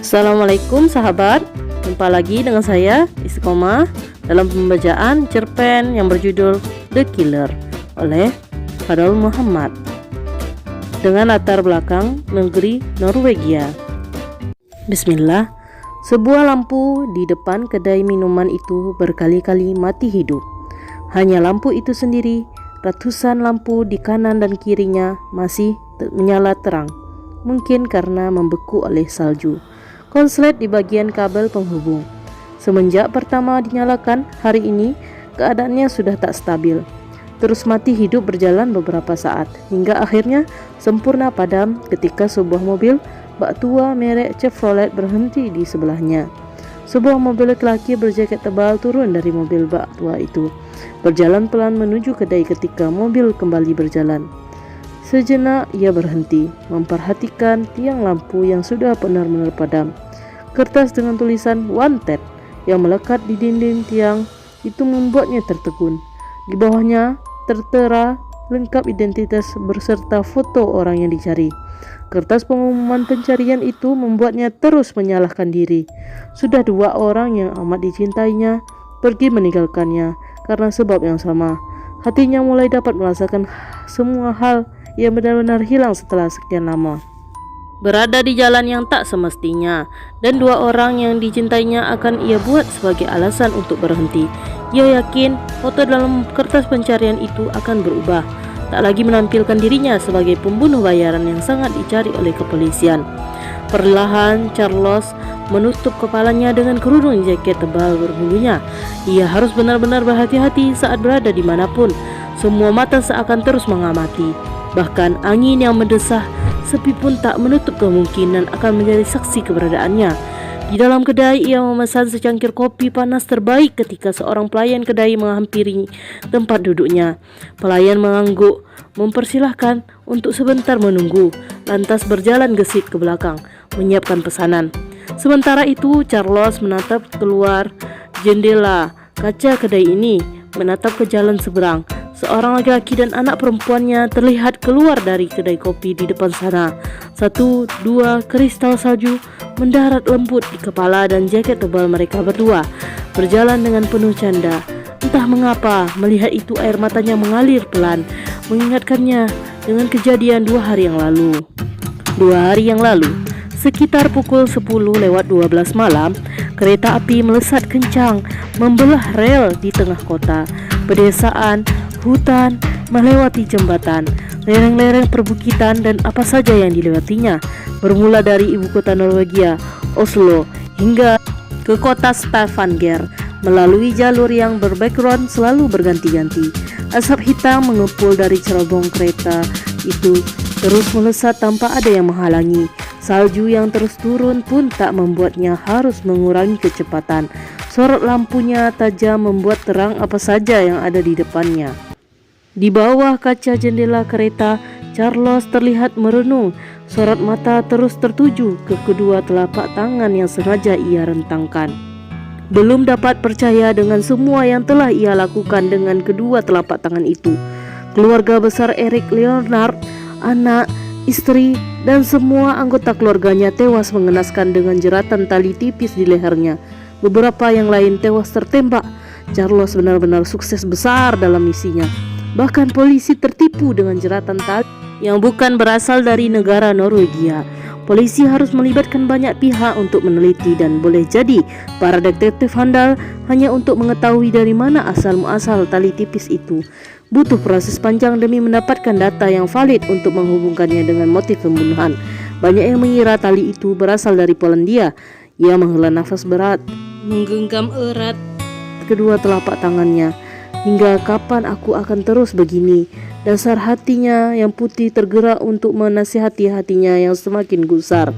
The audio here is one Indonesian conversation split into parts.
Assalamualaikum sahabat, jumpa lagi dengan saya Istiqomah dalam pembacaan cerpen yang berjudul The Killer oleh Fadl Muhammad dengan latar belakang negeri Norwegia. Bismillah. Sebuah lampu di depan kedai minuman itu berkali-kali mati hidup. Hanya lampu itu sendiri, ratusan lampu di kanan dan kirinya masih menyala terang, mungkin karena membeku oleh salju. Konslet di bagian kabel penghubung. Semenjak pertama dinyalakan, hari ini keadaannya sudah tak stabil. Terus mati hidup berjalan beberapa saat, hingga akhirnya sempurna padam ketika sebuah mobil bak tua merek Chevrolet berhenti di sebelahnya. Sebuah mobil laki-laki berjaket tebal turun dari mobil bak tua itu, berjalan pelan menuju kedai ketika mobil kembali berjalan. Sejenak ia berhenti, memperhatikan tiang lampu yang sudah benar-benar padam. Kertas dengan tulisan "Wanted" yang melekat di dinding tiang itu membuatnya tertegun. Di bawahnya tertera lengkap identitas berserta foto orang yang dicari. Kertas pengumuman pencarian itu membuatnya terus menyalahkan diri. Sudah 2 orang yang amat dicintainya pergi meninggalkannya karena sebab yang sama. Hatinya mulai dapat merasakan semua hal yang benar-benar hilang setelah sekian lama. Berada di jalan yang tak semestinya, dan 2 orang yang dicintainya akan ia buat sebagai alasan untuk berhenti. Ia yakin foto dalam kertas pencarian itu akan berubah, tak lagi menampilkan dirinya sebagai pembunuh bayaran yang sangat dicari oleh kepolisian. Perlahan Charles menutup kepalanya dengan kerudung jaket tebal berbulunya. Ia harus benar-benar berhati-hati saat berada dimanapun. Semua mata seakan terus mengamati. Bahkan angin yang mendesah sepi pun tak menutup kemungkinan akan menjadi saksi keberadaannya. Di dalam kedai ia memesan secangkir kopi panas terbaik ketika seorang pelayan kedai menghampiri tempat duduknya. Pelayan mengangguk, mempersilahkan untuk sebentar menunggu, lantas berjalan gesit ke belakang, menyiapkan pesanan. Sementara itu Charles menatap keluar jendela kaca kedai ini, menatap ke jalan seberang. Seorang laki-laki dan anak perempuannya terlihat keluar dari kedai kopi di depan sana. 1-2 kristal salju mendarat lembut di kepala dan jaket tebal mereka berdua, berjalan dengan penuh canda. Entah mengapa melihat itu air matanya mengalir pelan, mengingatkannya dengan kejadian 2 hari yang lalu. 2 hari yang lalu, sekitar pukul 10:12 malam, kereta api melesat kencang, membelah rel di tengah kota. Pedesaan, hutan, melewati jembatan, lereng-lereng perbukitan dan apa saja yang dilewatinya, bermula dari ibu kota Norwegia, Oslo, hingga ke kota Stavanger, melalui jalur yang berbackground selalu berganti-ganti. Asap hitam mengepul dari cerobong kereta itu terus melesat tanpa ada yang menghalangi. Salju yang terus turun pun tak membuatnya harus mengurangi kecepatan. Sorot lampunya tajam membuat terang apa saja yang ada di depannya. Di bawah kaca jendela kereta, Charles terlihat merenung. Sorot mata terus tertuju ke kedua telapak tangan yang sengaja ia rentangkan. Belum dapat percaya dengan semua yang telah ia lakukan dengan kedua telapak tangan itu. Keluarga besar Erik Leonard, anak, istri, dan semua anggota keluarganya tewas mengenaskan dengan jeratan tali tipis di lehernya. Beberapa yang lain tewas tertembak. Charles benar-benar sukses besar dalam misinya. Bahkan polisi tertipu dengan jeratan tali yang bukan berasal dari negara Norwegia. Polisi harus melibatkan banyak pihak untuk meneliti dan boleh jadi para detektif handal hanya untuk mengetahui dari mana asal-muasal tali tipis itu. Butuh proses panjang demi mendapatkan data yang valid untuk menghubungkannya dengan motif pembunuhan. Banyak yang mengira tali itu berasal dari Polandia. Ia menghela nafas berat, menggenggam erat kedua telapak tangannya. Hingga kapan aku akan terus begini? Dasar hatinya yang putih tergerak untuk menasihati hatinya yang semakin gusar.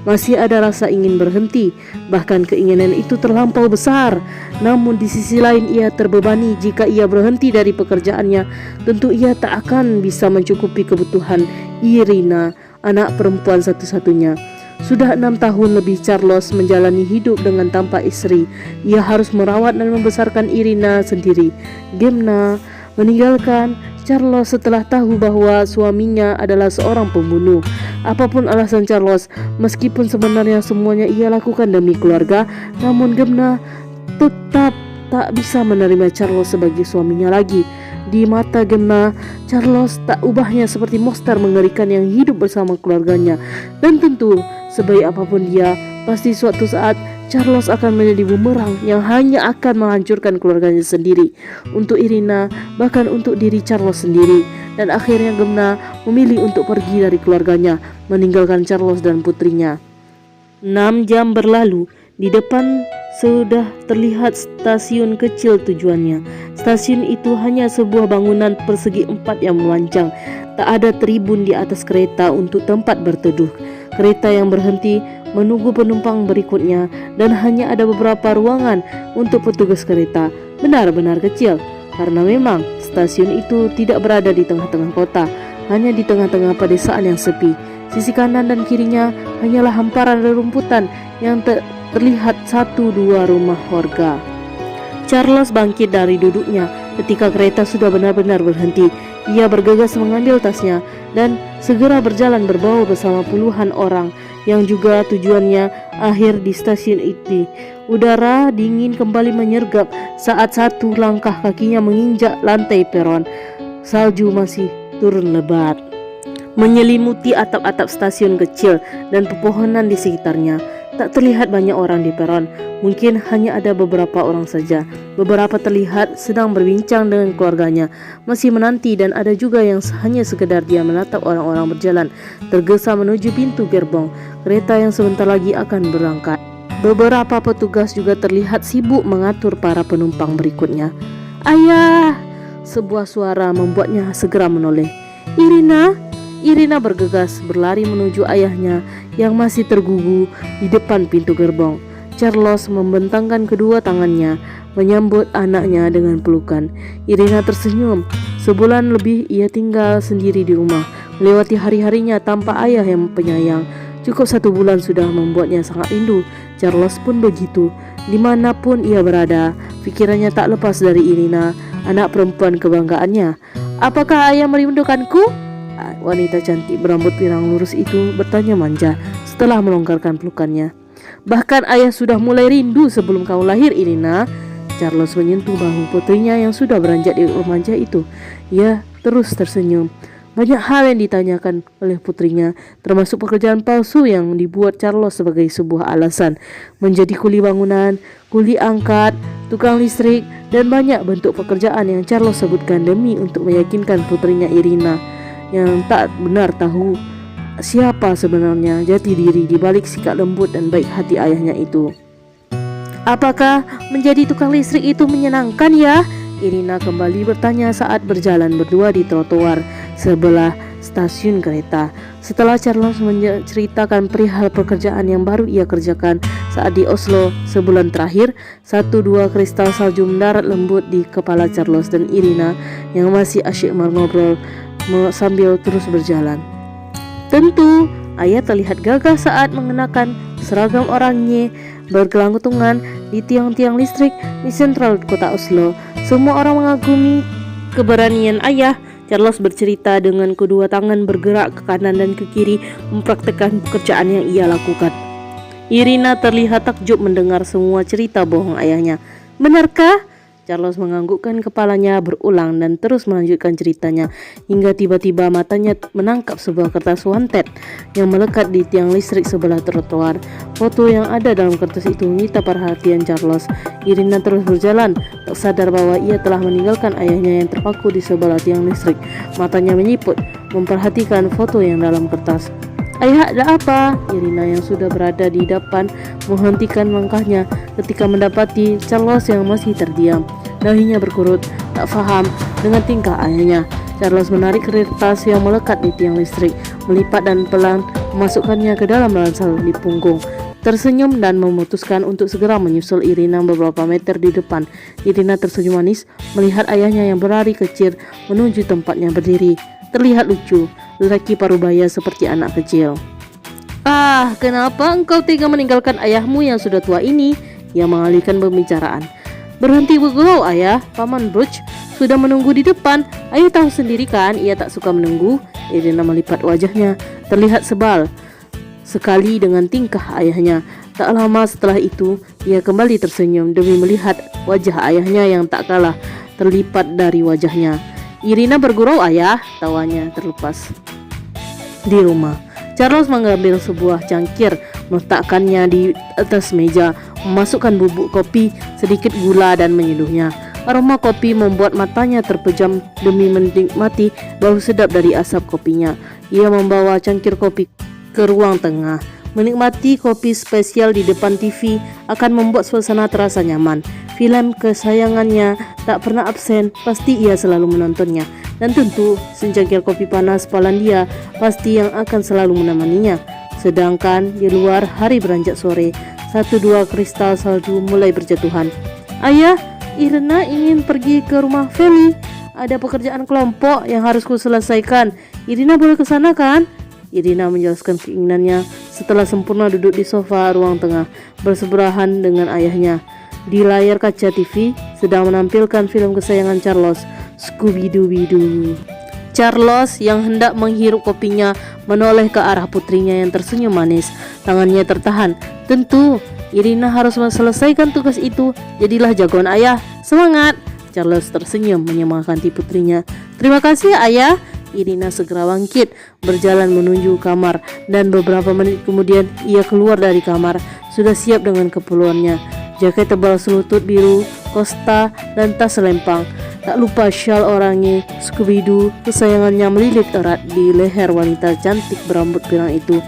Masih ada rasa ingin berhenti, bahkan keinginan itu terlampau besar. Namun di sisi lain ia terbebani. Jika ia berhenti dari pekerjaannya, tentu ia tak akan bisa mencukupi kebutuhan Irina, anak perempuan satu-satunya. Sudah 6 tahun lebih Charles menjalani hidup dengan tanpa istri. Ia harus merawat dan membesarkan Irina sendiri. Gemna meninggalkan Charles setelah tahu bahwa suaminya adalah seorang pembunuh. Apapun alasan Charles, meskipun sebenarnya semuanya ia lakukan demi keluarga, namun Gemna tetap tak bisa menerima Charles sebagai suaminya lagi. Di mata Gemna, Charles tak ubahnya seperti monster mengerikan yang hidup bersama keluarganya. Dan tentu, sebaik apapun dia, pasti suatu saat Charles akan menjadi bumerang yang hanya akan menghancurkan keluarganya sendiri, untuk Irina, bahkan untuk diri Charles sendiri. Dan akhirnya Gemna memilih untuk pergi dari keluarganya, meninggalkan Charles dan putrinya. 6 jam berlalu, di depan sudah terlihat stasiun kecil tujuannya. Stasiun itu hanya sebuah bangunan persegi 4 yang memanjang. Tak ada tribun di atas kereta untuk tempat berteduh. Kereta yang berhenti menunggu penumpang berikutnya, dan hanya ada beberapa ruangan untuk petugas kereta. Benar-benar kecil, karena memang stasiun itu tidak berada di tengah-tengah kota, hanya di tengah-tengah pedesaan yang sepi. Sisi kanan dan kirinya hanyalah hamparan rerumputan yang terlihat 1-2 rumah warga. Charles bangkit dari duduknya ketika kereta sudah benar-benar berhenti. Ia bergegas mengambil tasnya dan segera berjalan berbaur bersama puluhan orang yang juga tujuannya akhir di stasiun itu. Udara dingin kembali menyergap saat satu langkah kakinya menginjak lantai peron. Salju masih turun lebat, menyelimuti atap-atap stasiun kecil dan pepohonan di sekitarnya. Tak terlihat banyak orang di peron, mungkin hanya ada beberapa orang saja. Beberapa terlihat sedang berbincang dengan keluarganya, masih menanti, dan ada juga yang hanya sekedar dia menatap orang-orang berjalan tergesa menuju pintu gerbong kereta yang sebentar lagi akan berangkat. Beberapa petugas juga terlihat sibuk mengatur para penumpang berikutnya. "Ayah!" Sebuah suara membuatnya segera menoleh. Irina bergegas berlari menuju ayahnya yang masih tergugu di depan pintu gerbong. Charles membentangkan kedua tangannya menyambut anaknya dengan pelukan. Irina tersenyum. Sebulan lebih ia tinggal sendiri di rumah, melewati hari-harinya tanpa ayah yang penyayang. Cukup 1 bulan sudah membuatnya sangat rindu. Charles pun begitu. Dimanapun ia berada, pikirannya tak lepas dari Irina, anak perempuan kebanggaannya. "Apakah ayah merindukanku?" Wanita cantik berambut pirang lurus itu bertanya manja setelah melonggarkan pelukannya. "Bahkan ayah sudah mulai rindu sebelum kau lahir, Irina." Charles menyentuh bahu putrinya yang sudah beranjak di remaja itu. Ia terus tersenyum. Banyak hal yang ditanyakan oleh putrinya, termasuk pekerjaan palsu yang dibuat Charles sebagai sebuah alasan. Menjadi kuli bangunan, kuli angkat, tukang listrik, dan banyak bentuk pekerjaan yang Charles sebutkan demi untuk meyakinkan putrinya Irina yang tak benar tahu siapa sebenarnya jati diri di balik sikap lembut dan baik hati ayahnya itu. "Apakah menjadi tukang listrik itu menyenangkan ya?" Irina kembali bertanya saat berjalan berdua di trotoar sebelah stasiun kereta. Setelah Charles menceritakan perihal pekerjaan yang baru ia kerjakan saat di Oslo sebulan terakhir, 1-2 kristal salju mendarat lembut di kepala Charles dan Irina yang masih asyik mengobrol sambil terus berjalan. Tentu, ayah terlihat gagah saat mengenakan seragam oranye bergelangtungan di tiang-tiang listrik di sentral kota Oslo. Semua orang mengagumi keberanian ayah. Charles bercerita dengan kedua tangan bergerak ke kanan dan ke kiri mempraktekkan pekerjaan yang ia lakukan. Irina terlihat takjub mendengar semua cerita bohong ayahnya. "Benarkah?" Charles menganggukkan kepalanya berulang dan terus melanjutkan ceritanya hingga tiba-tiba matanya menangkap sebuah kertas wanted yang melekat di tiang listrik sebelah trotoar. Foto yang ada dalam kertas itu menyita perhatian Charles. Irina terus berjalan, tak sadar bahwa ia telah meninggalkan ayahnya yang terpaku di sebelah tiang listrik. Matanya menyiput, memperhatikan foto yang dalam kertas. "Ayah, ada apa?" Irina yang sudah berada di depan menghentikan langkahnya ketika mendapati Charles yang masih terdiam. Dahinya berkerut, tak faham dengan tingkah ayahnya. Charles menarik kertas yang melekat di tiang listrik, melipat dan pelan memasukkannya ke dalam ransel di punggung. Tersenyum dan memutuskan untuk segera menyusul Irina beberapa meter di depan. Irina tersenyum manis melihat ayahnya yang berlari kecil menuju tempatnya berdiri. Terlihat lucu, lelaki parubaya seperti anak kecil. "Ah, kenapa engkau tega meninggalkan ayahmu yang sudah tua ini?" Ia mengalihkan pembicaraan. Berhenti bergurau ayah, Paman Brooch sudah menunggu di depan. Ayah tahu sendiri kan, ia tak suka menunggu. Irina melipat wajahnya, terlihat sebal sekali dengan tingkah ayahnya. Tak lama setelah itu, ia kembali tersenyum demi melihat wajah ayahnya yang tak kalah terlipat dari wajahnya. Irina bergurau ayah, tawanya terlepas. Di rumah, Charles mengambil sebuah cangkir, meletakkannya di atas meja, memasukkan bubuk kopi, sedikit gula dan menyeduhnya. Aroma kopi membuat matanya terpejam demi menikmati bau sedap dari asap kopinya. Ia membawa cangkir kopi ke ruang tengah. Menikmati kopi spesial di depan TV akan membuat suasana terasa nyaman. Film kesayangannya tak pernah absen, pasti ia selalu menontonnya. Dan tentu secangkir kopi panas Polandia pasti yang akan selalu menemaninya. Sedangkan di luar, hari beranjak sore, 1-2 kristal salju mulai berjatuhan. Ayah, Irina ingin pergi ke rumah Feli. Ada pekerjaan kelompok yang harus kuselesaikan. Irina boleh ke sana kan? Irina menjelaskan keinginannya setelah sempurna duduk di sofa ruang tengah bersebelahan dengan ayahnya. Di layar kaca TV sedang menampilkan film kesayangan Charles, Scooby-Doo. Charles yang hendak menghirup kopinya menoleh ke arah putrinya yang tersenyum manis. Tangannya tertahan. Tentu, Irina harus menyelesaikan tugas itu. Jadilah jagoan ayah. Semangat! Charles tersenyum menyemangati putrinya. Terima kasih ayah. Irina segera bangkit, berjalan menuju kamar, dan beberapa menit kemudian ia keluar dari kamar, sudah siap dengan keperluannya. Jaket tebal selutut biru, kosta, dan tas selempang. Tak lupa syal oranye Scooby-Doo kesayangannya melilit erat di leher wanita cantik berambut pirang itu.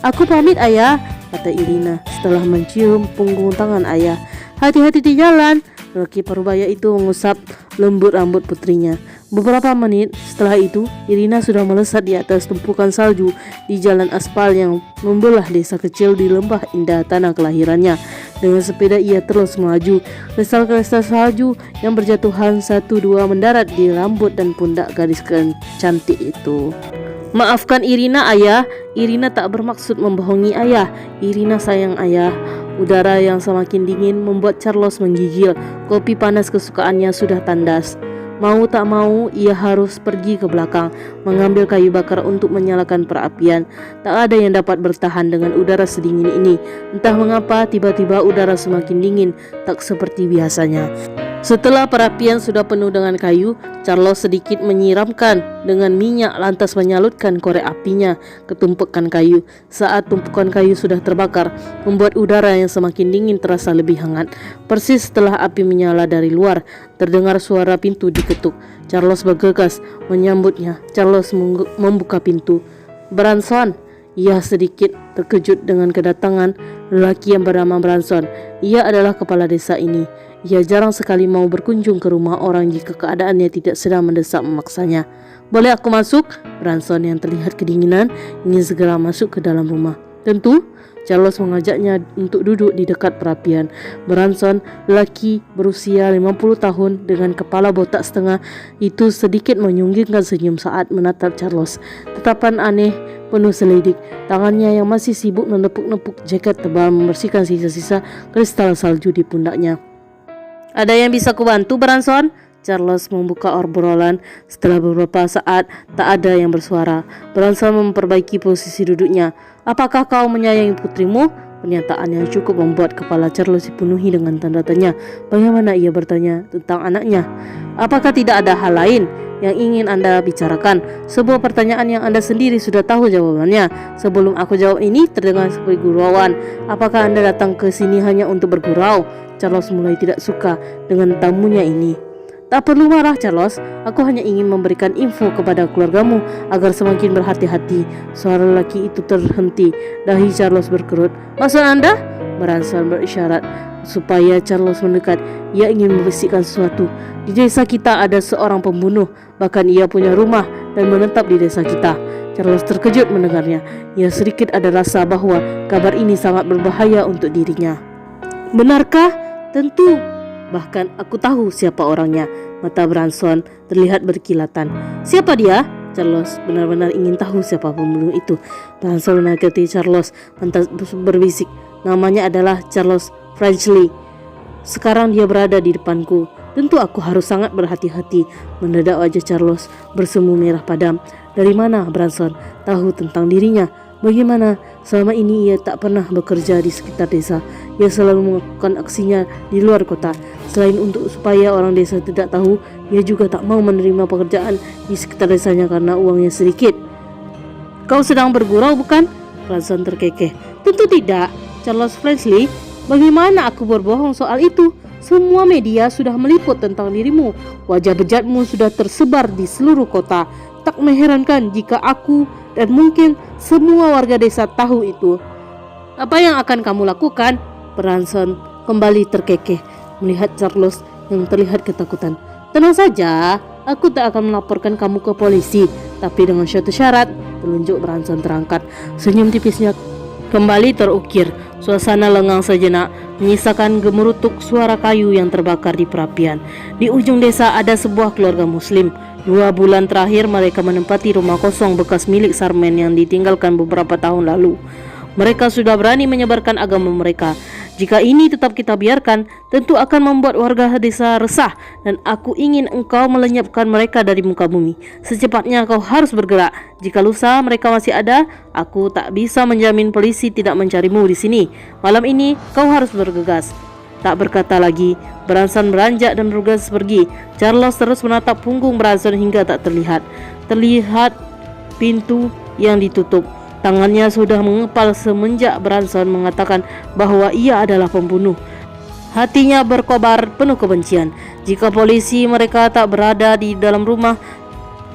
Aku pamit ayah, kata Irina setelah mencium punggung tangan ayah. Hati-hati di jalan. Lelaki parubaya itu mengusap lembut rambut putrinya. Beberapa menit setelah itu, Irina sudah melesat di atas tumpukan salju di jalan aspal yang membelah desa kecil di lembah indah tanah kelahirannya. Dengan sepeda ia terus melaju. Kristal-kristal salju yang berjatuhan 1-2 mendarat di rambut dan pundak gadis cantik itu. Maafkan Irina ayah, Irina tak bermaksud membohongi ayah. Irina sayang ayah. Udara yang semakin dingin membuat Charles menggigil. Kopi panas kesukaannya sudah tandas. Mau tak mau, ia harus pergi ke belakang, mengambil kayu bakar untuk menyalakan perapian. Tak ada yang dapat bertahan dengan udara sedingin ini. Entah mengapa, tiba-tiba udara semakin dingin, tak seperti biasanya. Setelah perapian sudah penuh dengan kayu, Charles sedikit menyiramkan dengan minyak lantas menyalutkan korek apinya ke tumpukan kayu. Saat tumpukan kayu sudah terbakar, membuat udara yang semakin dingin terasa lebih hangat. Persis setelah api menyala dari luar, terdengar suara pintu diketuk. Charles bergegas menyambutnya. Charles membuka pintu. Branson, ia sedikit terkejut dengan kedatangan lelaki yang bernama Branson. Ia adalah kepala desa ini. Ia jarang sekali mau berkunjung ke rumah orang jika keadaannya tidak sedang mendesak memaksanya. Boleh aku masuk? Branson yang terlihat kedinginan ingin segera masuk ke dalam rumah. Tentu. Charles mengajaknya untuk duduk di dekat perapian. Branson, lelaki berusia 50 tahun dengan kepala botak setengah itu sedikit menyunggingkan senyum saat menatap Charles. Tatapan aneh penuh selidik. Tangannya yang masih sibuk menepuk-nepuk jaket tebal membersihkan sisa-sisa kristal salju di pundaknya. Ada yang bisa kubantu, Branson? Charles membuka obrolan. Setelah beberapa saat tak ada yang bersuara, Branson memperbaiki posisi duduknya. Apakah kau menyayangi putrimu? Pernyataan yang cukup membuat kepala Charles dipenuhi dengan tanda tanya. Bagaimana ia bertanya tentang anaknya? Apakah tidak ada hal lain yang ingin Anda bicarakan? Sebuah pertanyaan yang Anda sendiri sudah tahu jawabannya. Sebelum aku jawab ini terdengar seperti gurauan. Apakah Anda datang ke sini hanya untuk bergurau? Charles mulai tidak suka dengan tamunya ini. Tak perlu marah, Charles. Aku hanya ingin memberikan info kepada keluargamu agar semakin berhati-hati. Suara lelaki itu terhenti. Dahi Charles berkerut. Maksud Anda? Branson berisyarat supaya Charles mendekat. Ia ingin membisikkan sesuatu. Di desa kita ada seorang pembunuh. Bahkan ia punya rumah dan menetap di desa kita. Charles terkejut mendengarnya. Ia sedikit ada rasa bahwa kabar ini sangat berbahaya untuk dirinya. Benarkah? Tentu. Bahkan aku tahu siapa orangnya. Mata Branson terlihat berkilatan. Siapa dia? Charles benar-benar ingin tahu siapa pembunuh itu. Branson menakiti Charles lantas berbisik. Namanya adalah Charles Frenchley. Sekarang dia berada di depanku. Tentu aku harus sangat berhati-hati. Mendadak wajah Carlos bersemu merah padam. Dari mana Branson tahu tentang dirinya? Bagaimana selama ini ia tak pernah bekerja di sekitar desa. Ia selalu melakukan aksinya di luar kota. Selain untuk supaya orang desa tidak tahu, ia juga tak mau menerima pekerjaan di sekitar desanya karena uangnya sedikit. Kau sedang bergurau bukan? Branson terkekeh. Tentu tidak, Charles Frensley. Bagaimana aku berbohong soal itu? Semua media sudah meliput tentang dirimu. Wajah bejatmu sudah tersebar di seluruh kota. Tak mengherankan jika aku dan mungkin semua warga desa tahu itu. Apa yang akan kamu lakukan? Branson kembali terkekeh melihat Charles yang terlihat ketakutan. Tenang saja, aku tak akan melaporkan kamu ke polisi, tapi dengan satu syarat. Telunjuk Branson terangkat. Senyum tipisnya kembali terukir. Suasana lengang sejenak, menyisakan gemerutuk suara kayu yang terbakar di perapian. Di ujung desa ada sebuah keluarga muslim. 2 bulan terakhir mereka menempati rumah kosong bekas milik Sarmen yang ditinggalkan beberapa tahun lalu. Mereka sudah berani menyebarkan agama mereka. Jika ini tetap kita biarkan, tentu akan membuat warga desa resah, dan aku ingin engkau melenyapkan mereka dari muka bumi. Secepatnya kau harus bergerak. Jika lusa mereka masih ada, aku tak bisa menjamin polisi tidak mencarimu di sini. Malam ini kau harus bergegas. Tak berkata lagi, Branson beranjak dan bergegas pergi. Charles terus menatap punggung Branson hingga tak terlihat. Terlihat pintu yang ditutup. Tangannya sudah mengepal semenjak Branson mengatakan bahwa ia adalah pembunuh. Hatinya berkobar penuh kebencian. Jika polisi mereka tak berada di dalam rumah,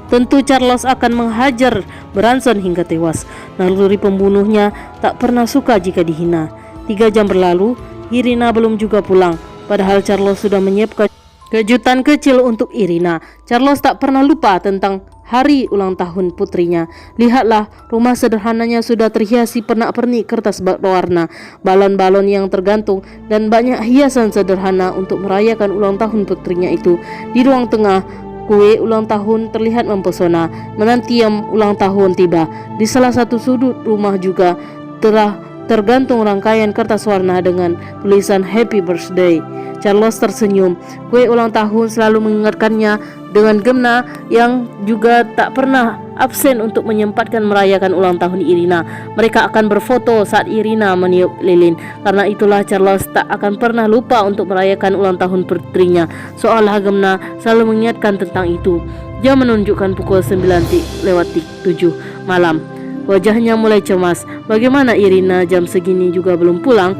tentu Charles akan menghajar Branson hingga tewas. Naluri pembunuhnya tak pernah suka jika dihina. 3 jam berlalu, Irina belum juga pulang. Padahal Charles sudah menyiapkan kejutan kecil untuk Irina. Charles tak pernah lupa tentang hari ulang tahun putrinya. Lihatlah, rumah sederhananya sudah terhiasi pernak-pernik kertas berwarna, balon-balon yang tergantung, dan banyak hiasan sederhana untuk merayakan ulang tahun putrinya itu. Di ruang tengah, kue ulang tahun terlihat mempesona, menanti yang ulang tahun tiba. Di salah satu sudut rumah juga telah tergantung rangkaian kertas warna dengan tulisan Happy Birthday. Charles tersenyum. Kue ulang tahun selalu mengingatkannya dengan gemna yang juga tak pernah absen untuk menyempatkan merayakan ulang tahun Irina. Mereka akan berfoto saat Irina meniup lilin. Karena itulah Charles tak akan pernah lupa untuk merayakan ulang tahun putrinya. Seolah gemna selalu mengingatkan tentang itu. Dia menunjukkan pukul 9:07 malam. Wajahnya mulai cemas. Bagaimana Irina jam segini juga belum pulang?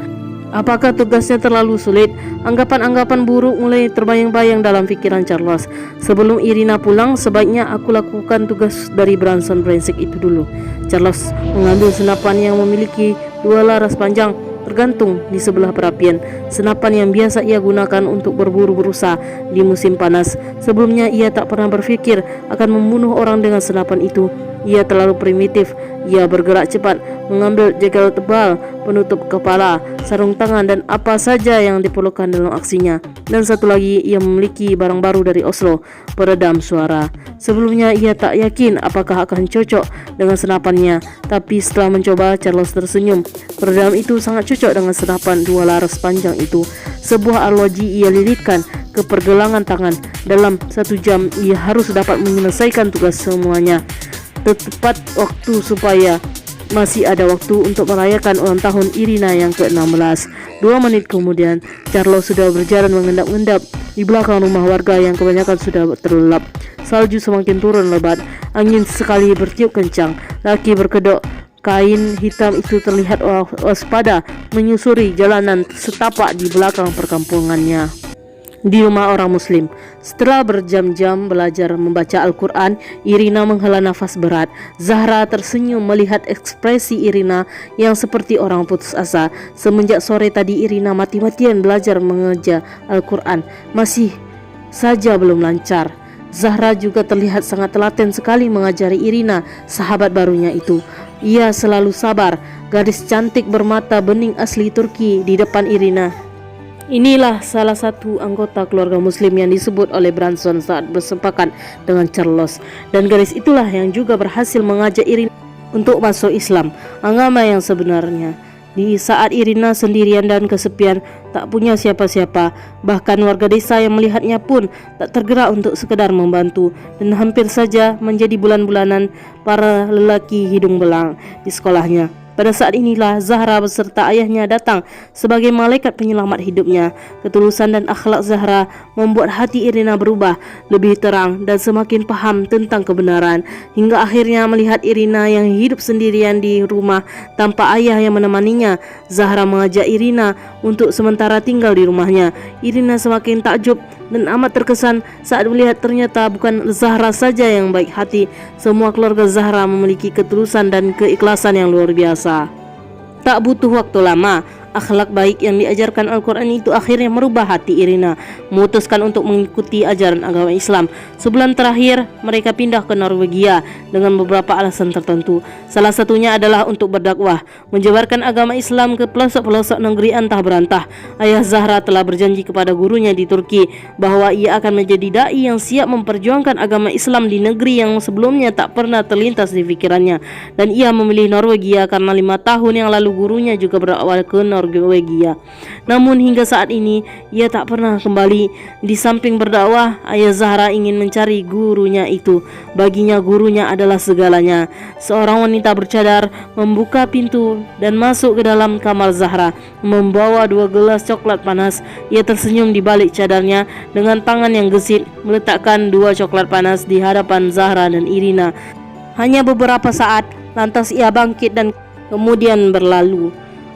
Apakah tugasnya terlalu sulit? Anggapan-anggapan buruk mulai terbayang-bayang dalam pikiran Charles. Sebelum Irina pulang, sebaiknya aku lakukan tugas dari Branson brengsek itu dulu. Charles mengambil senapan yang memiliki 2 laras panjang tergantung di sebelah perapian. Senapan yang biasa ia gunakan untuk berburu berusa di musim panas. Sebelumnya ia tak pernah berpikir akan membunuh orang dengan senapan itu. Ia terlalu primitif. Ia bergerak cepat, mengambil jaket tebal, penutup kepala, sarung tangan, dan apa saja yang diperlukan dalam aksinya. Dan satu lagi, ia memiliki barang baru dari Oslo, peredam suara. Sebelumnya ia tak yakin apakah akan cocok dengan senapannya, tapi setelah mencoba, Charles tersenyum. Peredam itu sangat cocok dengan senapan 2 laras panjang itu. Sebuah arloji ia lilitkan ke pergelangan tangan. Dalam 1 jam ia harus dapat menyelesaikan tugas semuanya tepat waktu supaya masih ada waktu untuk merayakan ulang tahun Irina yang ke-16. 2 menit kemudian, Charles sudah berjalan mengendap-endap di belakang rumah warga yang kebanyakan sudah terlelap. Salju semakin turun lebat, angin sekali bertiup kencang. Laki berkedok kain hitam itu terlihat waspada menyusuri jalanan setapak di belakang perkampungannya. Di rumah orang muslim, setelah berjam-jam belajar membaca Al-Quran, Irina menghela nafas berat. Zahra tersenyum melihat ekspresi Irina yang seperti orang putus asa. Semenjak sore tadi Irina mati-matian belajar mengeja Al-Quran, masih saja belum lancar. Zahra juga terlihat sangat telaten sekali mengajari Irina, sahabat barunya itu. Ia selalu sabar, gadis cantik bermata bening asli Turki di depan Irina. Inilah salah satu anggota keluarga muslim yang disebut oleh Branson saat bersepakat dengan Charles. Dan gadis itulah yang juga berhasil mengajak Irina untuk masuk Islam, agama yang sebenarnya. Di saat Irina sendirian dan kesepian, tak punya siapa-siapa, bahkan warga desa yang melihatnya pun tak tergerak untuk sekedar membantu, dan hampir saja menjadi bulan-bulanan para lelaki hidung belang di sekolahnya. Pada saat inilah Zahra beserta ayahnya datang sebagai malaikat penyelamat hidupnya. Ketulusan dan akhlak Zahra membuat hati Irina berubah lebih terang dan semakin paham tentang kebenaran. Hingga akhirnya melihat Irina yang hidup sendirian di rumah tanpa ayah yang menemaninya, Zahra mengajak Irina untuk sementara tinggal di rumahnya. Irina semakin takjub dan amat terkesan saat melihat ternyata bukan Zahra saja yang baik hati. Semua keluarga Zahra memiliki ketulusan dan keikhlasan yang luar biasa. Tak butuh waktu lama, akhlak baik yang diajarkan Al-Quran itu akhirnya merubah hati Irina, memutuskan untuk mengikuti ajaran agama Islam. Sebulan terakhir, mereka pindah ke Norwegia dengan beberapa alasan tertentu. Salah satunya adalah untuk berdakwah, menyebarkan agama Islam ke pelosok-pelosok negeri antah berantah. Ayah Zahra telah berjanji kepada gurunya di Turki bahwa ia akan menjadi dai yang siap memperjuangkan agama Islam di negeri yang sebelumnya tak pernah terlintas di pikirannya. Dan ia memilih Norwegia karena 5 tahun yang lalu gurunya juga berawal ke Norwegia. Namun hingga saat ini ia tak pernah kembali. Di samping berdakwah, ayah Zahra ingin mencari gurunya itu. Baginya gurunya adalah segalanya. Seorang wanita bercadar membuka pintu dan masuk ke dalam kamar Zahra, membawa 2 gelas coklat panas. Ia tersenyum di balik cadarnya dengan tangan yang gesit, meletakkan 2 coklat panas di hadapan Zahra dan Irina. Hanya beberapa saat, lantas ia bangkit dan kemudian berlalu.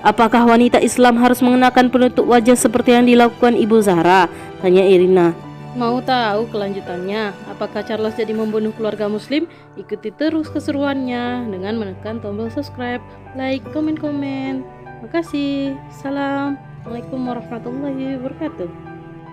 Apakah wanita Islam harus mengenakan penutup wajah seperti yang dilakukan Ibu Zahra? Tanya Irina. Mau tahu kelanjutannya? Apakah Charles jadi membunuh keluarga muslim? Ikuti terus keseruannya dengan menekan tombol subscribe, like, komen. Makasih. Assalamualaikum warahmatullahi wabarakatuh.